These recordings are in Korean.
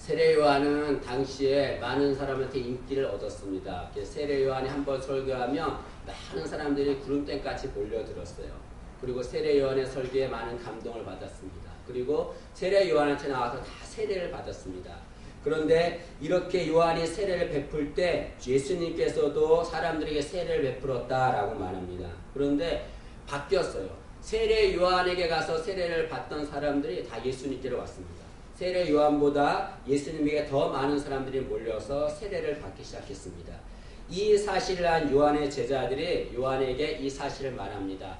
세례 요한은 당시에 많은 사람한테 인기를 얻었습니다. 세례 요한이 한번 설교하면 많은 사람들이 구름땡같이 몰려들었어요. 그리고 세례 요한의 설교에 많은 감동을 받았습니다. 그리고 세례 요한한테 나와서 다 세례를 받았습니다. 그런데 이렇게 요한이 세례를 베풀 때 예수님께서도 사람들에게 세례를 베풀었다라고 말합니다. 그런데 바뀌었어요. 세례 요한에게 가서 세례를 받던 사람들이 다 예수님께로 왔습니다. 세례 요한보다 예수님에게 더 많은 사람들이 몰려서 세례를 받기 시작했습니다. 이 사실을 한 요한의 제자들이 요한에게 이 사실을 말합니다.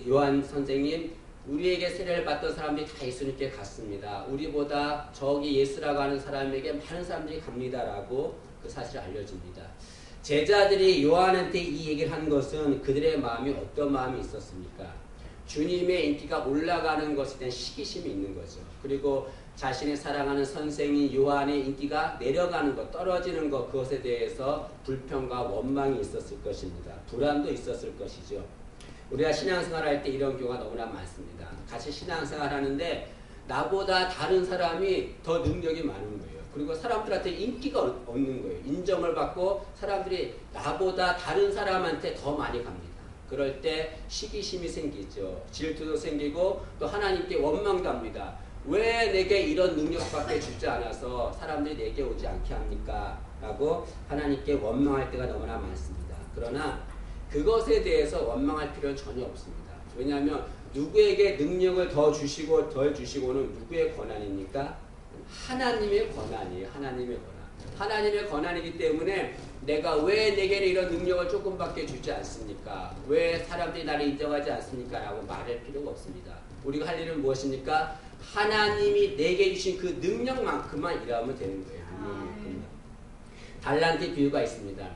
요한 선생님, 우리에게 세례를 받던 사람들이 다 예수님께 갔습니다. 우리보다 저기 예수라고 하는 사람에게 많은 사람들이 갑니다라고 그 사실을 알려줍니다. 제자들이 요한한테 이 얘기를 한 것은 그들의 마음이 어떤 마음이 있었습니까? 주님의 인기가 올라가는 것에 대한 시기심이 있는 거죠. 그리고 자신의 사랑하는 선생인 요한의 인기가 내려가는 것, 떨어지는 것, 그것에 대해서 불평과 원망이 있었을 것입니다. 불안도 있었을 것이죠. 우리가 신앙생활 할 때 이런 경우가 너무나 많습니다. 같이 신앙생활 하는데 나보다 다른 사람이 더 능력이 많은 거예요. 그리고 사람들한테 인기가 없는 거예요. 인정을 받고 사람들이 나보다 다른 사람한테 더 많이 갑니다. 그럴 때 시기심이 생기죠. 질투도 생기고 또 하나님께 원망도 합니다. 왜 내게 이런 능력밖에 주지 않아서 사람들이 내게 오지 않게 합니까? 라고 하나님께 원망할 때가 너무나 많습니다. 그러나 그것에 대해서 원망할 필요는 전혀 없습니다. 왜냐하면 누구에게 능력을 더 주시고 덜 주시고는 누구의 권한입니까? 하나님의 권한이에요. 하나님의 권한. 하나님의 권한이기 때문에 내가 왜 내게는 이런 능력을 조금밖에 주지 않습니까? 왜 사람들이 나를 인정하지 않습니까? 라고 말할 필요가 없습니다. 우리가 할 일은 무엇입니까? 하나님이 내게 주신 그 능력만큼만 일하면 되는 거예요. 능력만큼만. 달란트 비유가 있습니다.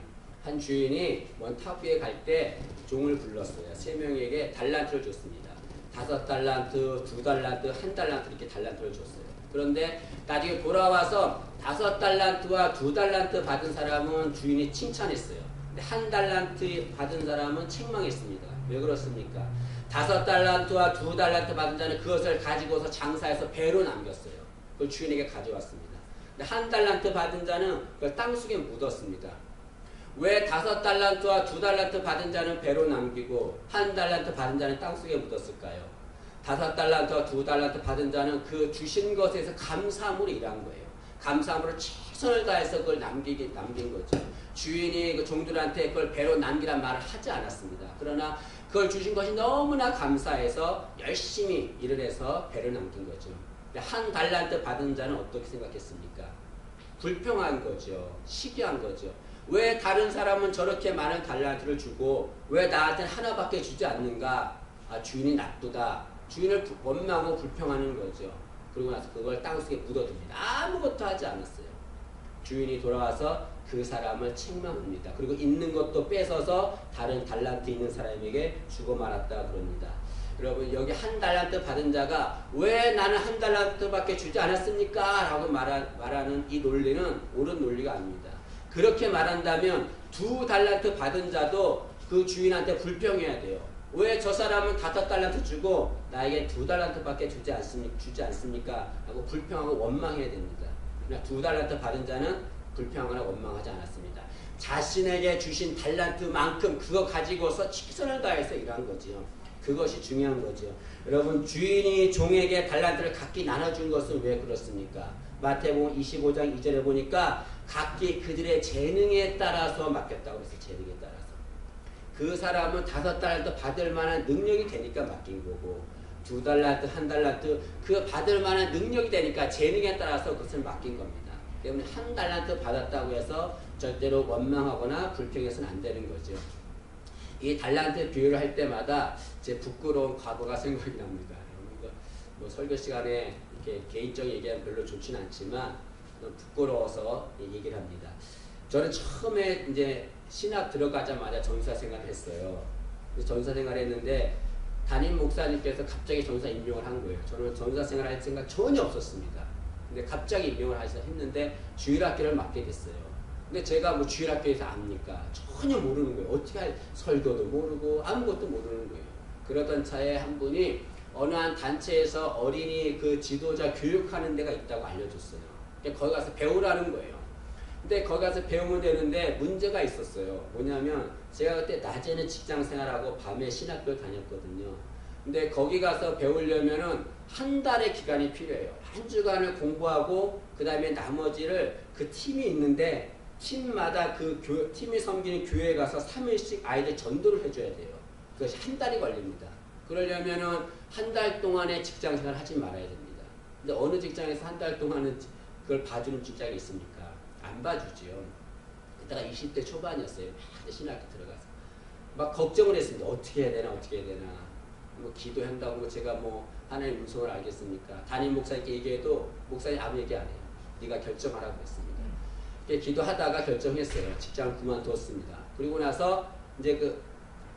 한 주인이 먼 타국에 갈 때 종을 불렀어요. 3명에게 달란트를 줬습니다. 5달란트, 2달란트, 1달란트 이렇게 달란트를 줬어요. 그런데 나중에 돌아와서 5달란트와 2달란트 받은 사람은 주인이 칭찬했어요. 근데 1달란트 받은 사람은 책망했습니다. 왜 그렇습니까? 5달란트와 2달란트 받은 자는 그것을 가지고서 장사해서 배로 남겼어요. 그걸 주인에게 가져왔습니다. 근데 1달란트 받은 자는 그걸 땅속에 묻었습니다. 왜 5달란트와 2달란트 받은 자는 배로 남기고 1달란트 받은 자는 땅속에 묻었을까요? 5달란트와 2달란트 받은 자는 그 주신 것에서 감사함으로 일한 거예요. 감사함으로 최선을 다해서 그걸 남긴 거죠. 주인이 그 종들한테 그걸 배로 남기란 말을 하지 않았습니다. 그러나 그걸 주신 것이 너무나 감사해서 열심히 일을 해서 배를 남긴 거죠. 1달란트 받은 자는 어떻게 생각했습니까? 불평한 거죠. 시기한 거죠. 왜 다른 사람은 저렇게 많은 달란트를 주고 왜 나한테는 하나밖에 주지 않는가? 아, 주인이 나쁘다. 주인을 원망하고 불평하는 거죠. 그러고 나서 그걸 땅속에 묻어둡니다. 아무것도 하지 않았어요. 주인이 돌아와서 그 사람을 책망합니다. 그리고 있는 것도 뺏어서 다른 달란트 있는 사람에게 주고 말았다 그럽니다. 여러분, 여기 1달란트 받은 자가 왜 나는 1달란트밖에 주지 않았습니까? 라고 말하는 이 논리는 옳은 논리가 아닙니다. 그렇게 말한다면 2달란트 받은 자도 그 주인한테 불평해야 돼요. 왜 저 사람은 5달란트 주고 나에게 2달란트밖에 주지 않습니까? 하고 불평하고 원망해야 됩니다. 그러나 2달란트 받은 자는 불평하거나 원망하지 않았습니다. 자신에게 주신 달란트만큼 그거 가지고서 최선을 다해서 일한 거지요. 그것이 중요한 거죠. 여러분, 주인이 종에게 달란트를 각기 나눠준 것은 왜 그렇습니까? 마태복음 25장 2절에 보니까 각기 그들의 재능에 따라서 맡겼다고 했어요. 재능에 따라서. 그 사람은 5달란트 받을 만한 능력이 되니까 맡긴 거고 2달란트, 1달란트 그 받을 만한 능력이 되니까 재능에 따라서 그것을 맡긴 겁니다. 때문에 1달란트 받았다고 해서 절대로 원망하거나 불평해서는 안 되는 거죠. 이 달란트 비유를 할 때마다 제 부끄러운 과거가 생각이 납니다. 뭐 설교 시간에 이렇게 개인적인 얘기하면 별로 좋지는 않지만 부끄러워서 얘기를 합니다. 저는 처음에 이제 신학 들어가자마자 전사 생활을 했어요. 전사 생활을 했는데 담임 목사님께서 갑자기 전사 임명을 한 거예요. 저는 전사 생활을 할 생각 전혀 없었습니다. 근데 갑자기 임명을 했는데 주일학교를 맡게 됐어요. 근데 제가 뭐 주일학교에서 압니까? 전혀 모르는 거예요. 어떻게 설교도 모르고 아무것도 모르는 거예요. 그러던 차에 한 분이 어느 한 단체에서 어린이 그 지도자 교육하는 데가 있다고 알려줬어요. 그러니까 거기 가서 배우라는 거예요. 근데 거기 가서 배우면 되는데 문제가 있었어요. 뭐냐면 제가 그때 낮에는 직장 생활하고 밤에 신학교를 다녔거든요. 근데 거기 가서 배우려면은 한 달의 기간이 필요해요. 한 주간을 공부하고 그 다음에 나머지를 그 팀이 있는데 팀마다 그 팀이 섬기는 교회에 가서 3일씩 아이들 전도를 해줘야 돼요. 그것이 한 달이 걸립니다. 그러려면은 한 달 동안의 직장 생활을 하지 말아야 됩니다. 근데 어느 직장에서 한 달 동안은 그걸 봐주는 직장이 있습니까? 안 봐주지요. 그때가 20대 초반이었어요. 막 신학교 들어가서 막 걱정을 했습니다. 어떻게 해야 되나 어떻게 해야 되나. 뭐 기도한다고 제가 뭐 하나님 음성을 알겠습니까? 담임 목사님께 얘기해도 목사님 아무 얘기 안 해요. 네가 결정하라고 했습니다. 기도하다가 결정했어요. 직장을 그만뒀습니다. 그리고 나서 이제 그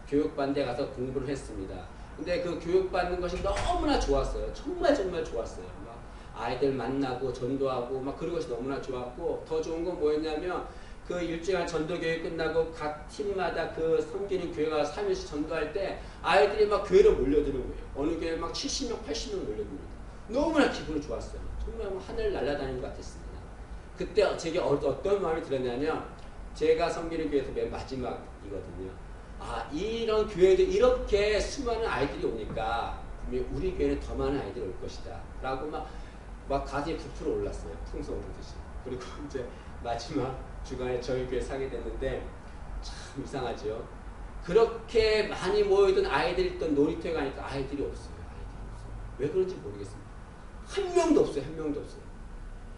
교육반 데 가서 공부를 했습니다. 근데 그 교육받는 것이 너무나 좋았어요. 정말 좋았어요. 막 아이들 만나고 전도하고 막 그런 것이 너무나 좋았고, 더 좋은 건 뭐였냐면 그 일주일간 전도교육 끝나고 각 팀마다 그 섬기는 교회가 3일씩 전도할 때 아이들이 막 교회로 몰려드는 거예요. 어느 교회 막 70명, 80명 몰려듭니다. 너무나 기분이 좋았어요. 정말 하늘 날아다니는 것 같았습니다. 그때 제게 어떤 마음이 들었냐면, 제가 섬기는 교회에서 맨 마지막이거든요. 아, 이런 교회도 이렇게 수많은 아이들이 오니까 분명히 우리 교회는 더 많은 아이들이 올 것이다 라고 막 가슴이 부풀어 올랐어요. 풍선 오르듯이. 그리고 이제 마지막 주간에 저희 교회 사게 됐는데 참 이상하죠. 그렇게 많이 모여있던 아이들이 있던 놀이터에 가니까 아이들이 없어요. 왜 그런지 모르겠습니다. 한 명도 없어요.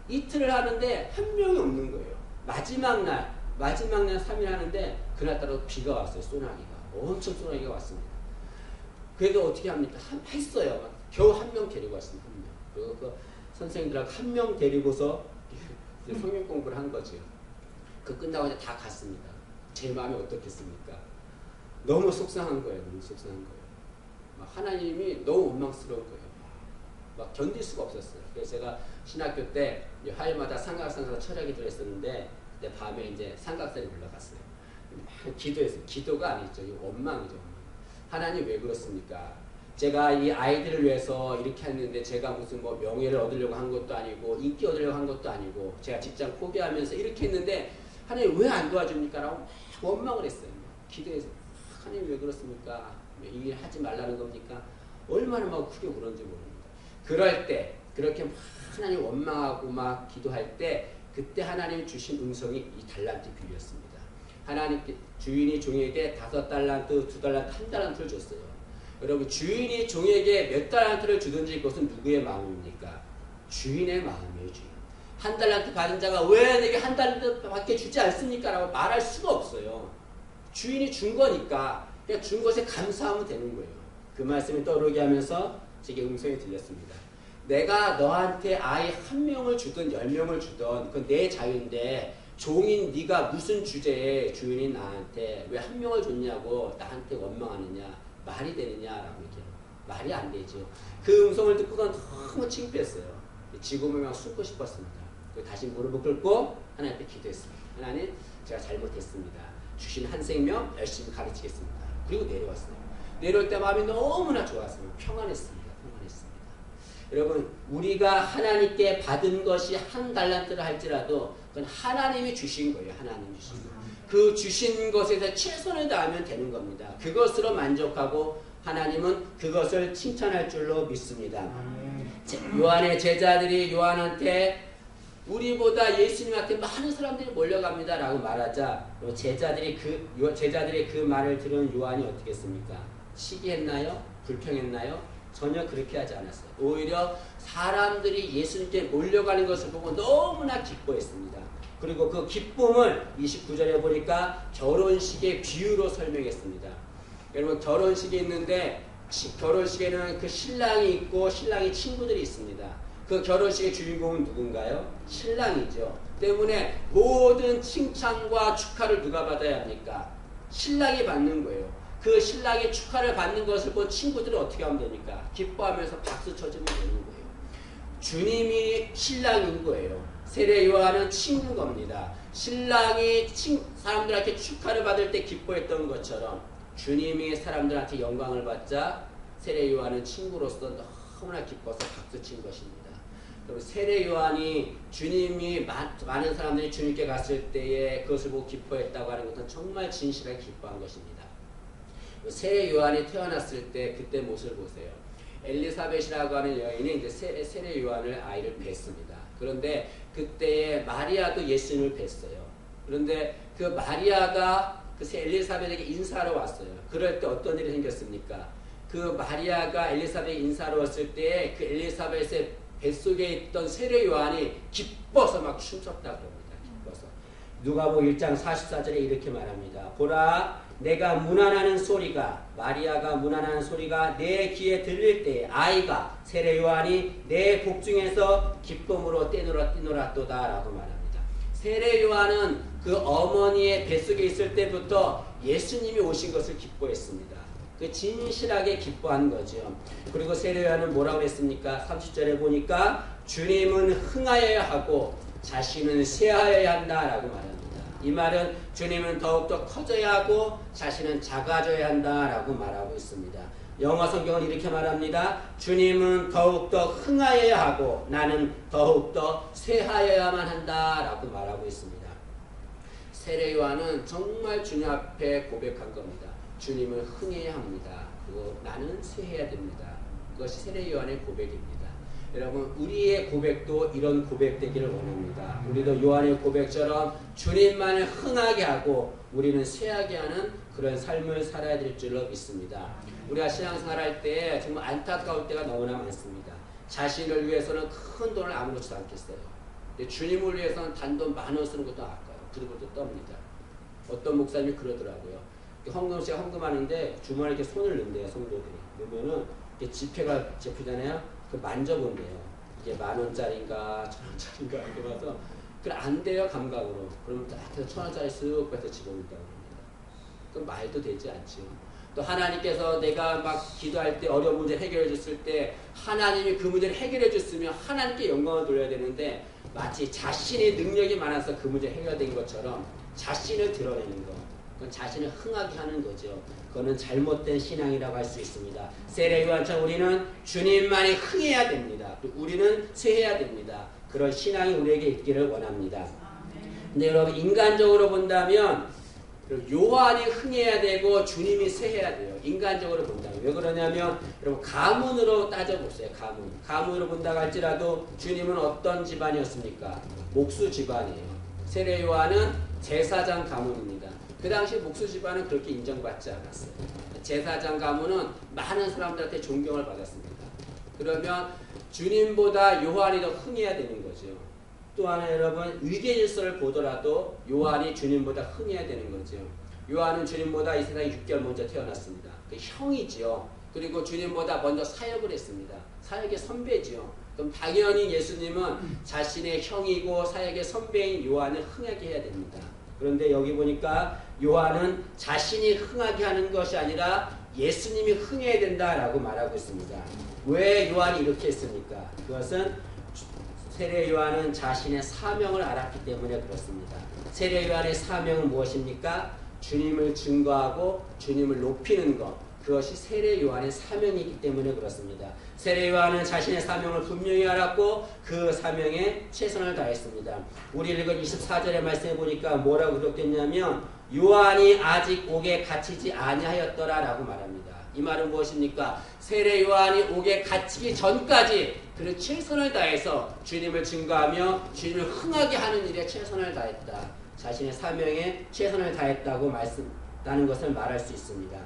이틀을 하는데 한 명이 없는 거예요. 마지막 날 3일 하는데 그날따라 비가 왔어요. 소나기가. 엄청 소나기가 왔습니다. 그래도 어떻게 합니까? 했어요. 겨우 한 명 데리고 왔습니다. 한 명. 그리고 그 선생님들하고 한 명 데리고서 성경 공부를 한 거죠. 그 끝나고 이제 다 갔습니다. 제 마음이 어떻겠습니까? 너무 속상한 거예요. 막 하나님이 너무 원망스러운 거예요. 막 견딜 수가 없었어요. 그래서 제가 신학교 때 화요일마다 삼각산에서 철야기도를 했었는데, 밤에 이제 삼각산에 올라갔어요. 기도했어요. 기도가 아니죠. 원망이죠. 하나님 왜 그렇습니까? 제가 이 아이들을 위해서 이렇게 했는데 제가 무슨 뭐 명예를 얻으려고 한 것도 아니고 인기 얻으려고 한 것도 아니고 제가 직장 포기하면서 이렇게 했는데 하나님 왜 안 도와줍니까? 라고 원망을 했어요. 기도해서 하나님 왜 그렇습니까? 이 일 하지 말라는 겁니까? 얼마나 막 크게 울었는지 모릅니다. 그럴 때 그렇게 막 하나님 원망하고 막 기도할 때 그때 하나님 주신 음성이 이 달란트 비유였습니다. 하나님께 주인이 종에게 5달란트, 2달란트, 1달란트를 줬어요. 여러분, 주인이 종에게 몇 달란트를 주든지 그것은 누구의 마음입니까? 주인의 마음이에요. 주인. 1달란트 받은 자가 왜 내게 1달란트밖에 주지 않습니까? 라고 말할 수가 없어요. 주인이 준 거니까 그냥 준 것에 감사하면 되는 거예요. 그 말씀이 떠오르게 하면서 제게 음성이 들렸습니다. 내가 너한테 아이 1명을 주든 10명을 주든 그건 내 자유인데 종인 네가 무슨 주제에 주인이 나한테 왜 1명을 줬냐고 나한테 원망하느냐, 말이 되느냐라고 이렇게. 말이 안 되죠. 그 음성을 듣고는 너무 창피했어요. 지금은 막 숨고 싶었습니다. 다시 무릎을 꿇고 하나님께 기도했습니다. 하나님, 제가 잘못했습니다. 주신 한 생명 열심히 가르치겠습니다. 그리고 내려왔어요. 내려올 때 마음이 너무나 좋았어요. 평안했습니다. 여러분, 우리가 하나님께 받은 것이 1달란트를 할지라도 그건 하나님이 주신 거예요. 하나님이 주신 거. 그 주신 것에서 최선을 다하면 되는 겁니다. 그것으로 만족하고 하나님은 그것을 칭찬할 줄로 믿습니다. 요한의 제자들이 요한한테 우리보다 예수님한테 많은 사람들이 몰려갑니다 라고 말하자 제자들이 그 말을 들은 요한이 어떻게 했습니까? 시기했나요? 불평했나요? 전혀 그렇게 하지 않았어요. 오히려 사람들이 예수님께 몰려가는 것을 보고 너무나 기뻐했습니다. 그리고 그 기쁨을 29절에 보니까 결혼식의 비유로 설명했습니다. 여러분, 결혼식이 있는데 결혼식에는 그 신랑이 있고 신랑의 친구들이 있습니다. 그 결혼식의 주인공은 누군가요? 신랑이죠. 때문에 모든 칭찬과 축하를 누가 받아야 합니까? 신랑이 받는 거예요. 그 신랑이 축하를 받는 것을 본 친구들은 어떻게 하면 됩니까? 기뻐하면서 박수 쳐주면 되는 거예요. 주님이 신랑인 거예요. 세례 요한은 친구인 겁니다. 신랑이 사람들한테 축하를 받을 때 기뻐했던 것처럼 주님이 사람들한테 영광을 받자 세례 요한은 친구로서 너무나 기뻐서 박수 친 것입니다. 세례 요한이 주님이 많은 사람들이 주님께 갔을 때에 그것을 보고 기뻐했다고 하는 것은 정말 진실하게 기뻐한 것입니다. 세례 요한이 태어났을 때 그때 모습을 보세요. 엘리사벳이라고 하는 여인이 이제 세례 요한을 아이를 뵀습니다. 그런데 그때에 마리아도 예수님을 뵀어요. 그런데 그 마리아가 그 엘리사벳에게 인사하러 왔어요. 그럴 때 어떤 일이 생겼습니까? 그 마리아가 엘리사벳 인사하러 왔을 때 그 엘리사벳의 뱃속에 있던 세례 요한이 기뻐서 막 춤췄다고 합니다. 기뻐서. 누가복음 1장 44절에 이렇게 말합니다. 보라, 내가 문안하는 소리가, 마리아가 문안하는 소리가 내 귀에 들릴 때에 아이가, 세례 요한이 내 복중에서 기쁨으로 뛰놀았도다 라고 말합니다. 세례 요한은 그 어머니의 뱃속에 있을 때부터 예수님이 오신 것을 기뻐했습니다. 그 진실하게 기뻐한 거죠. 그리고 세례 요한은 뭐라고 했습니까? 30절에 보니까 주님은 흥하여야 하고 자신은 쇠하여야 한다라고 말합니다. 이 말은 주님은 더욱더 커져야 하고 자신은 작아져야 한다라고 말하고 있습니다. 영어 성경은 이렇게 말합니다. 주님은 더욱더 흥하여야 하고 나는 더욱더 쇠하여야만 한다라고 말하고 있습니다. 세례 요한은 정말 주님 앞에 고백한 겁니다. 주님을 흥해야 합니다. 그리고 나는 쇠해야 됩니다. 그것이 세례 요한의 고백입니다. 여러분, 우리의 고백도 이런 고백되기를 원합니다. 우리도 요한의 고백처럼 주님만을 흥하게 하고 우리는 쇠하게 하는 그런 삶을 살아야 될 줄로 믿습니다. 우리가 신앙생활할 때 정말 안타까울 때가 너무나 많습니다. 자신을 위해서는 큰 돈을 아무렇지도 않겠어요. 근데 주님을 위해서는 단돈 10,000원 쓰는 것도 아까워요. 그리고도 떱니다. 어떤 목사님이 그러더라고요. 헌금씩 헌금하는데 주머니에 이렇게 손을 넣는데요. 성도들이. 그러면은 지폐가 잡히잖아요. 그 만져본대요. 이게 10,000원짜리인가 1,000원짜리인가 이렇게 봐서 그래 안 돼요. 감각으로. 그러면 딱 1,000원짜리 쓱 빼서 집어넣는다고 합니다. 그럼 말도 되지 않죠. 또 하나님께서 내가 막 기도할 때 어려운 문제 해결해 줬을 때 하나님이 그 문제를 해결해 줬으면 하나님께 영광을 돌려야 되는데 마치 자신의 능력이 많아서 그 문제 해결된 것처럼 자신을 드러내는 것. 그건 자신을 흥하게 하는 거죠. 그거는 잘못된 신앙이라고 할 수 있습니다. 세례 요한처럼 우리는 주님만이 흥해야 됩니다. 우리는 쇠해야 됩니다. 그런 신앙이 우리에게 있기를 원합니다. 근데 여러분 인간적으로 본다면 요한이 흥해야 되고 주님이 쇠해야 돼요. 인간적으로 본다면. 왜 그러냐면 여러분 가문으로 따져보세요. 가문으로 본다고 할지라도 주님은 어떤 집안이었습니까? 목수 집안이에요. 세례 요한은 제사장 가문입니다. 그 당시 목수 집안은 그렇게 인정받지 않았어요. 제사장 가문은 많은 사람들한테 존경을 받았습니다. 그러면 주님보다 요한이 더 흥해야 되는 거죠. 또 하나 여러분 위계질서를 보더라도 요한이 주님보다 흥해야 되는 거죠. 요한은 주님보다 이 세상에 6개월 먼저 태어났습니다. 그 형이지요. 그리고 주님보다 먼저 사역을 했습니다. 사역의 선배지요. 그럼 당연히 예수님은 자신의 형이고 사역의 선배인 요한을 흥하게 해야 됩니다. 그런데 여기 보니까 요한은 자신이 흥하게 하는 것이 아니라 예수님이 흥해야 된다라고 말하고 있습니다. 왜 요한이 이렇게 했습니까? 그것은 세례 요한은 자신의 사명을 알았기 때문에 그렇습니다. 세례 요한의 사명은 무엇입니까? 주님을 증거하고 주님을 높이는 것. 그것이 세례 요한의 사명이기 때문에 그렇습니다. 세례 요한은 자신의 사명을 분명히 알았고 그 사명에 최선을 다했습니다. 우리 읽은 24절의 말씀에 보니까 뭐라고 기록됐냐면 요한이 아직 옥에 갇히지 아니하였더라 라고 말합니다. 이 말은 무엇입니까? 세례 요한이 옥에 갇히기 전까지 그는 최선을 다해서 주님을 증거하며 주님을 흥하게 하는 일에 최선을 다했다. 자신의 사명에 최선을 다했다고 말씀하는 것을 말할 수 있습니다.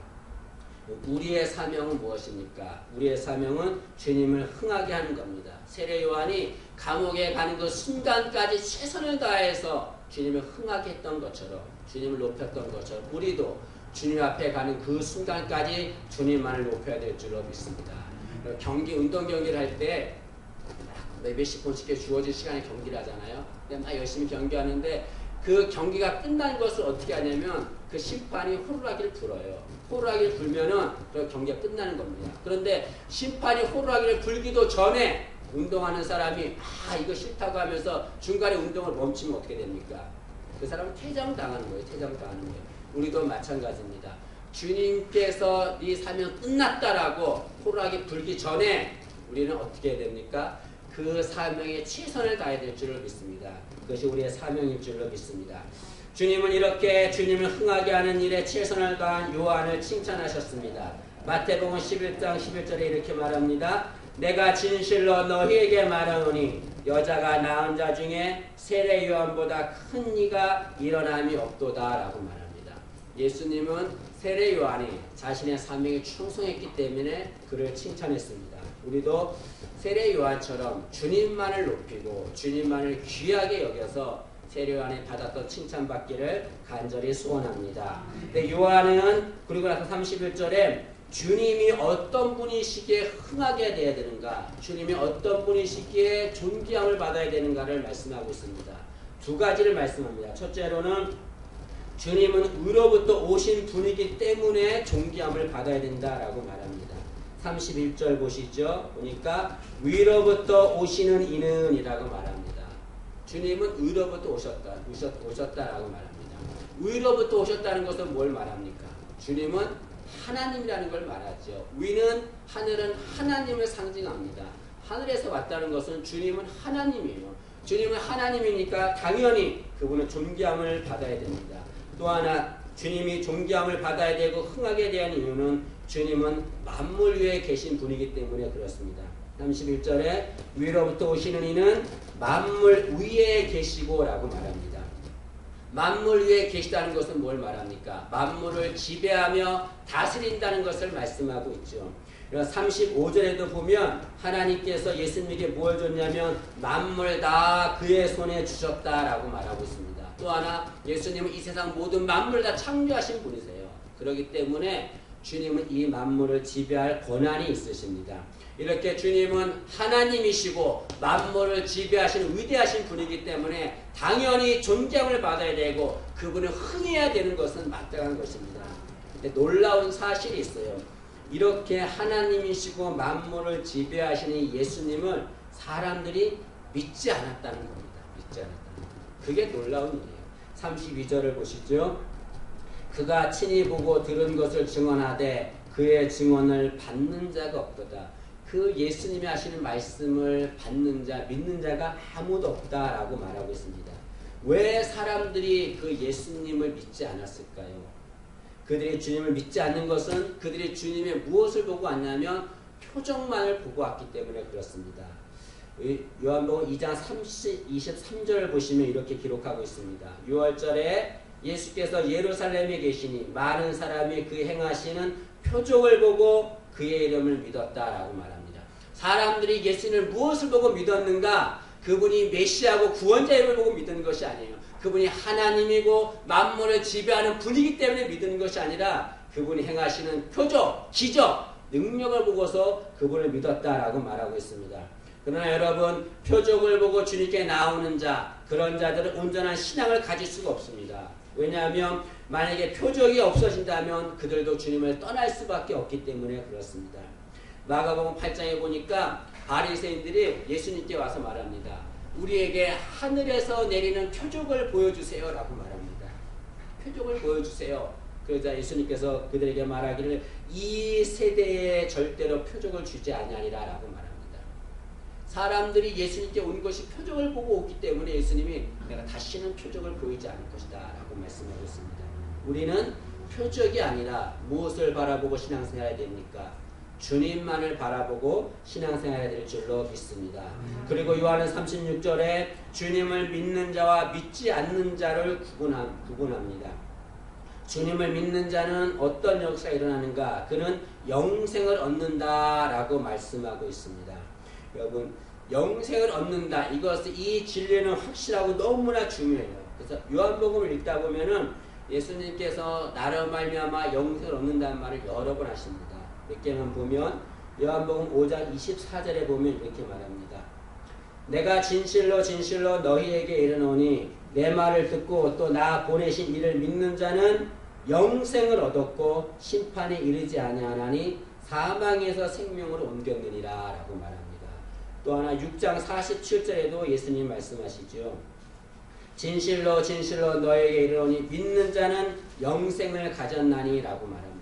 우리의 사명은 무엇입니까? 우리의 사명은 주님을 흥하게 하는 겁니다. 세례 요한이 감옥에 가는 그 순간까지 최선을 다해서 주님을 흥하게 했던 것처럼 주님을 높였던 것처럼 우리도 주님 앞에 가는 그 순간까지 주님만을 높여야 될 줄로 믿습니다. 운동 경기를 할 때 몇십 분씩 주어진 시간에 경기를 하잖아요. 근데 막 열심히 경기하는데 그 경기가 끝난 것을 어떻게 하냐면 그 심판이 호루라기를 불어요. 호루라기를 불면은 그 경기가 끝나는 겁니다. 그런데 심판이 호루라기를 불기도 전에 운동하는 사람이 이거 싫다고 하면서 중간에 운동을 멈추면 어떻게 됩니까? 그 사람은 퇴장당하는 거예요. 퇴장당하는 거예요. 우리도 마찬가지입니다. 주님께서 네 사명 끝났다라고 호루라기 불기 전에 우리는 어떻게 해야 됩니까? 그 사명에 최선을 다해야 될 줄을 믿습니다. 그것이 우리의 사명일 줄로 믿습니다. 주님은 이렇게 주님을 흥하게 하는 일에 최선을 다한 요한을 칭찬하셨습니다. 마태복음 11장 11절에 이렇게 말합니다. 내가 진실로 너희에게 말하노니 여자가 낳은 자 중에 세례 요한보다 큰 이가 일어남이 없도다 라고 말합니다. 예수님은 세례 요한이 자신의 사명에 충성했기 때문에 그를 칭찬했습니다. 우리도 세례 요한처럼 주님만을 높이고 주님만을 귀하게 여겨서 세례 요한이 받았던 칭찬받기를 간절히 소원합니다. 근데 요한은 그리고 나서 31절에 주님이 어떤 분이시기에 흥하게 돼야 되는가, 주님이 어떤 분이시기에 존귀함을 받아야 되는가를 말씀하고 있습니다. 두 가지를 말씀합니다. 첫째로는 주님은 의로부터 오신 분이기 때문에 존귀함을 받아야 된다라고 말합니다. 31절 보시죠. 보니까 위로부터 오시는 이는 이라고 말합니다. 주님은 의로부터 오셨다라고 말합니다. 위로부터 오셨다는 것은 뭘 말합니까? 주님은 하나님이라는 걸 말하죠. 위는 하늘은 하나님을 상징합니다. 하늘에서 왔다는 것은 주님은 하나님이에요. 주님은 하나님이니까 당연히 그분은 존귀함을 받아야 됩니다. 또 하나 주님이 존귀함을 받아야 되고 흥하게 대한 이유는 주님은 만물 위에 계신 분이기 때문에 그렇습니다. 31절에 위로부터 오시는 이는 만물 위에 계시고 라고 말합니다. 만물 위에 계시다는 것은 뭘 말합니까? 만물을 지배하며 다스린다는 것을 말씀하고 있죠. 35절에도 보면 하나님께서 예수님에게 뭘 줬냐면 만물 다 그의 손에 주셨다라고 말하고 있습니다. 또 하나 예수님은 이 세상 모든 만물을 다 창조하신 분이세요. 그렇기 때문에 주님은 이 만물을 지배할 권한이 있으십니다. 이렇게 주님은 하나님이시고 만물을 지배하시는 위대하신 분이기 때문에 당연히 존경을 받아야 되고 그분을 흥해야 되는 것은 마땅한 것입니다. 근데 놀라운 사실이 있어요. 이렇게 하나님이시고 만물을 지배하시는 예수님을 사람들이 믿지 않았다는 겁니다. 믿지 않았다는 겁니다. 그게 놀라운 일이에요. 32절을 보시죠. 그가 친히 보고 들은 것을 증언하되 그의 증언을 받는 자가 없도다. 그 예수님이 하시는 말씀을 받는 자, 믿는 자가 아무도 없다라고 말하고 있습니다. 왜 사람들이 그 예수님을 믿지 않았을까요? 그들이 주님을 믿지 않는 것은 그들이 주님의 무엇을 보고 왔냐면 표정만을 보고 왔기 때문에 그렇습니다. 요한복음 2장 23절을 보시면 이렇게 기록하고 있습니다. 6월절에 예수께서 예루살렘에 계시니 많은 사람이 그 행하시는 표적을 보고 그의 이름을 믿었다라고 말합니다. 사람들이 예수님을 무엇을 보고 믿었는가? 그분이 메시아고 구원자임을 보고 믿는 것이 아니에요. 그분이 하나님이고 만물을 지배하는 분이기 때문에 믿는 것이 아니라 그분이 행하시는 표적, 기적, 능력을 보고서 그분을 믿었다라고 말하고 있습니다. 그러나 여러분, 표적을 보고 주님께 나오는 자, 그런 자들은 온전한 신앙을 가질 수가 없습니다. 왜냐하면 만약에 표적이 없어진다면 그들도 주님을 떠날 수밖에 없기 때문에 그렇습니다. 마가복음 8장에 보니까 바리새인들이 예수님께 와서 말합니다. 우리에게 하늘에서 내리는 표적을 보여주세요 라고 말합니다. 표적을 보여주세요. 그러자 예수님께서 그들에게 말하기를 이 세대에 절대로 표적을 주지 아니하리라 라고 말합니다. 사람들이 예수님께 온 것이 표적을 보고 오기 때문에 예수님이 내가 다시는 표적을 보이지 않을 것이다 라고 말씀하고 있습니다. 우리는 표적이 아니라 무엇을 바라보고 신앙생활해야 됩니까? 주님만을 바라보고 신앙생활해야 될 줄로 믿습니다. 그리고 요한은 36절에 주님을 믿는 자와 믿지 않는 자를 구분합니다. 주님을 믿는 자는 어떤 역사가 일어나는가? 그는 영생을 얻는다라고 말씀하고 있습니다. 여러분, 영생을 얻는다. 이 진리는 확실하고 너무나 중요해요. 그래서 요한복음을 읽다 보면은 예수님께서 나로 말미암아 영생을 얻는다는 말을 여러 번 하십니다. 몇 개만 보면 요한복음 5장 24절에 보면 이렇게 말합니다. 내가 진실로 진실로 너희에게 이르노니 내 말을 듣고 또 나 보내신 이를 믿는 자는 영생을 얻었고 심판에 이르지 아니하나니 사망에서 생명으로 옮겼느니라 라고 말합니다. 또 하나 6장 47절에도 예수님 말씀하시죠. 진실로 진실로 너에게 이르노니 믿는 자는 영생을 가졌나니 라고 말합니다.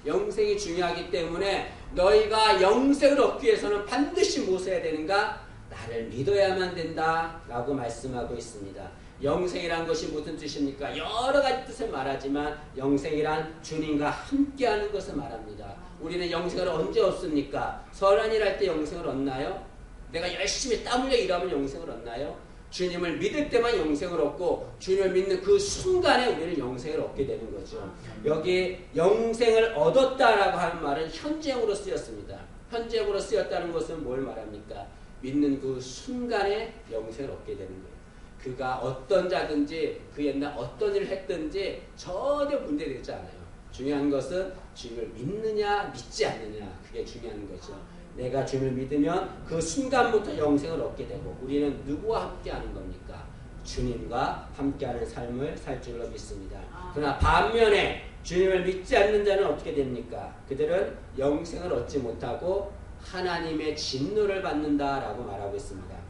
영생이 중요하기 때문에 너희가 영생을 얻기 위해서는 반드시 무엇을 해야 되는가? 나를 믿어야만 된다라고 말씀하고 있습니다. 영생이란 것이 무슨 뜻입니까? 여러 가지 뜻을 말하지만 영생이란 주님과 함께하는 것을 말합니다. 우리는 영생을 언제 얻습니까? 선한 일 할 때 영생을 얻나요? 내가 열심히 땀 흘려 일하면 영생을 얻나요? 주님을 믿을 때만 영생을 얻고 주님을 믿는 그 순간에 우리는 영생을 얻게 되는 거죠. 여기 영생을 얻었다라고 하는 말은 현재형으로 쓰였습니다. 현재형으로 쓰였다는 것은 뭘 말합니까? 믿는 그 순간에 영생을 얻게 되는 거예요. 그가 어떤 자든지 그 옛날 어떤 일을 했든지 전혀 문제되지 않아요. 중요한 것은 주님을 믿느냐 믿지 않느냐, 그게 중요한 거죠. 내가 주님을 믿으면 그 순간부터 영생을 얻게 되고, 우리는 누구와 함께하는 겁니까? 주님과 함께하는 삶을 살 줄로 믿습니다. 그러나 반면에 주님을 믿지 않는 자는 어떻게 됩니까? 그들은 영생을 얻지 못하고 하나님의 진노를 받는다라고 말하고 있습니다.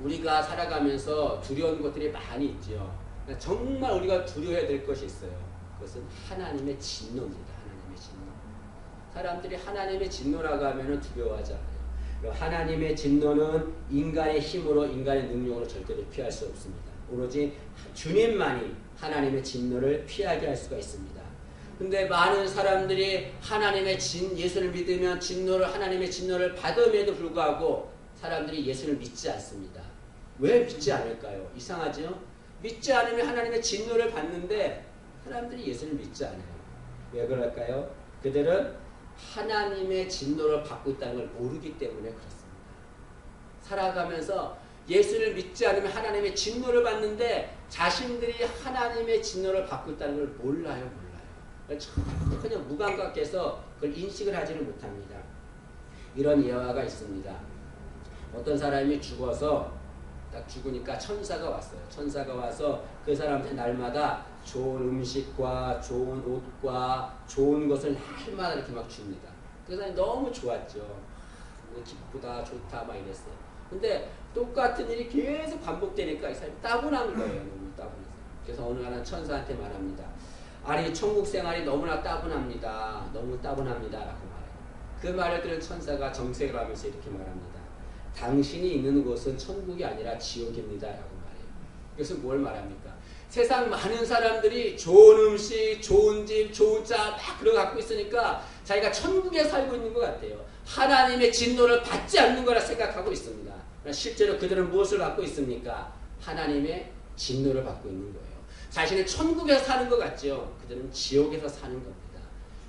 우리가 살아가면서 두려운 것들이 많이 있죠. 정말 우리가 두려워해야 될 것이 있어요. 그것은 하나님의 진노입니다. 하나님의 진노. 사람들이 하나님의 진노라고 하면 두려워하지 않아요. 하나님의 진노는 인간의 힘으로, 인간의 능력으로 절대로 피할 수 없습니다. 오로지 주님만이 하나님의 진노를 피하게 할 수가 있습니다. 근데 많은 사람들이 예수를 믿으면 하나님의 진노를 받음에도 불구하고 사람들이 예수를 믿지 않습니다. 왜 믿지 않을까요? 이상하죠? 믿지 않으면 하나님의 진노를 받는데 사람들이 예수를 믿지 않아요. 왜 그럴까요? 그들은 하나님의 진노를 받고 있다는 걸 모르기 때문에 그렇습니다. 살아가면서 예수를 믿지 않으면 하나님의 진노를 받는데 자신들이 하나님의 진노를 받고 있다는 걸 몰라요. 전혀 무감각해서 그걸 인식을 하지는 못합니다. 이런 예화가 있습니다. 어떤 사람이 죽어서 딱 죽으니까 천사가 왔어요. 천사가 와서 그 사람한테 날마다 좋은 음식과 좋은 옷과 좋은 것을 날마다 이렇게 막 줍니다. 그 사람이 너무 좋았죠. 기쁘다, 좋다 막 이랬어요. 근데 똑같은 일이 계속 반복되니까 이 사람이 따분한 거예요. 너무 따분해서. 그래서 어느 날 천사한테 말합니다. 아니, 천국 생활이 너무나 따분합니다. 너무 따분합니다. 라고 말해요. 그 말을 들은 천사가 정색을 하면서 이렇게 말합니다. 당신이 있는 곳은 천국이 아니라 지옥입니다. 라고 말해요. 이것은 뭘 말합니까? 세상 많은 사람들이 좋은 음식, 좋은 집, 좋은 차 막 그런 거 갖고 있으니까 자기가 천국에 살고 있는 것 같아요. 하나님의 진노를 받지 않는 거라 생각하고 있습니다. 실제로 그들은 무엇을 받고 있습니까? 하나님의 진노를 받고 있는 거예요. 자신은 천국에서 사는 것 같죠. 그들은 지옥에서 사는 겁니다.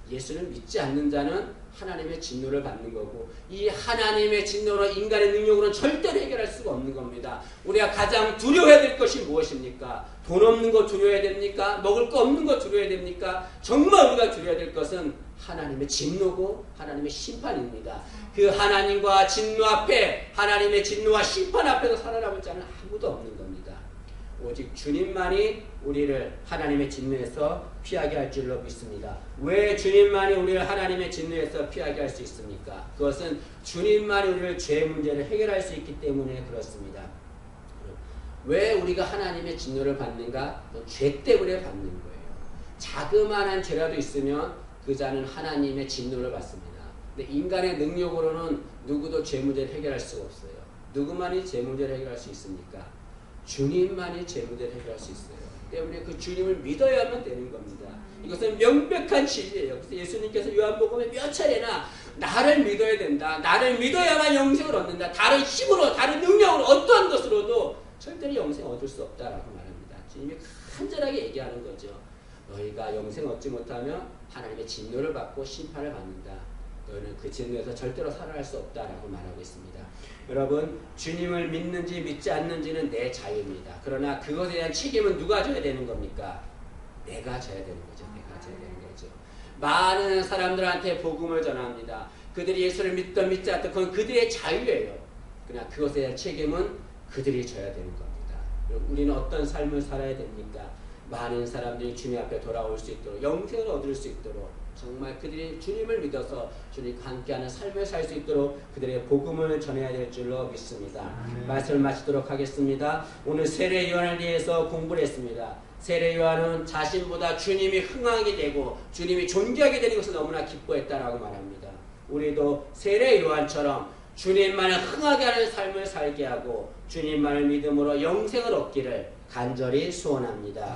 예수를 믿지 않는 자는 하나님의 진노를 받는 거고, 이 하나님의 진노로 인간의 능력으로는 절대로 해결할 수가 없는 겁니다. 우리가 가장 두려워해야 될 것이 무엇입니까? 돈 없는 거 두려워해야 됩니까? 먹을 거 없는 거 두려워해야 됩니까? 정말 우리가 두려워해야 될 것은 하나님의 진노고 하나님의 심판입니다. 그 하나님과 진노 앞에, 하나님의 진노와 심판 앞에서 살아남을 자는 아무도 없는 겁니다. 오직 주님만이 우리를 하나님의 진노에서 피하게 할 줄로 믿습니다. 왜 주님만이 우리를 하나님의 진노에서 피하게 할 수 있습니까? 그것은 주님만이 우리를 죄의 문제를 해결할 수 있기 때문에 그렇습니다. 왜 우리가 하나님의 진노를 받는가? 죄 때문에 받는 거예요. 자그마한 죄라도 있으면 그 자는 하나님의 진노를 받습니다. 근데 인간의 능력으로는 누구도 죄 문제를 해결할 수가 없어요. 누구만이 죄 문제를 해결할 수 있습니까? 주님만이 죄 문제를 해결할 수 있어요. 때문에 그 주님을 믿어야만 되는 겁니다. 이것은 명백한 진리예요. 그래서 예수님께서 요한복음에 몇 차례나 나를 믿어야 된다. 나를 믿어야만 영생을 얻는다. 다른 힘으로, 다른 능력으로, 어떠한 것으로도 절대로 영생을 얻을 수 없다라고 말합니다. 주님이 간절하게 얘기하는 거죠. 너희가 영생을 얻지 못하면 하나님의 진노를 받고 심판을 받는다. 너희는 그 진노에서 절대로 살아날 수 없다라고 말하고 있습니다. 여러분, 주님을 믿는지 믿지 않는지는 내 자유입니다. 그러나 그것에 대한 책임은 누가 져야 되는 겁니까? 내가 져야 되는 거죠. 내가 져야 되는 거죠. 많은 사람들한테 복음을 전합니다. 그들이 예수를 믿든 믿지 않든 그건 그들의 자유예요. 그러나 그것에 대한 책임은 그들이 져야 되는 겁니다. 우리는 어떤 삶을 살아야 됩니까? 많은 사람들이 주님 앞에 돌아올 수 있도록, 영생을 얻을 수 있도록, 정말 그들이 주님을 믿어서 주님과 함께하는 삶을 살 수 있도록 그들의 복음을 전해야 될 줄로 믿습니다. 말씀을 마치도록 하겠습니다. 오늘 세례 요한에 대해서 공부를 했습니다. 세례 요한은 자신보다 주님이 흥하게 되고 주님이 존귀하게 되는 것을 너무나 기뻐했다라고 말합니다. 우리도 세례 요한처럼 주님만을 흥하게 하는 삶을 살게 하고 주님만을 믿음으로 영생을 얻기를 간절히 소원합니다.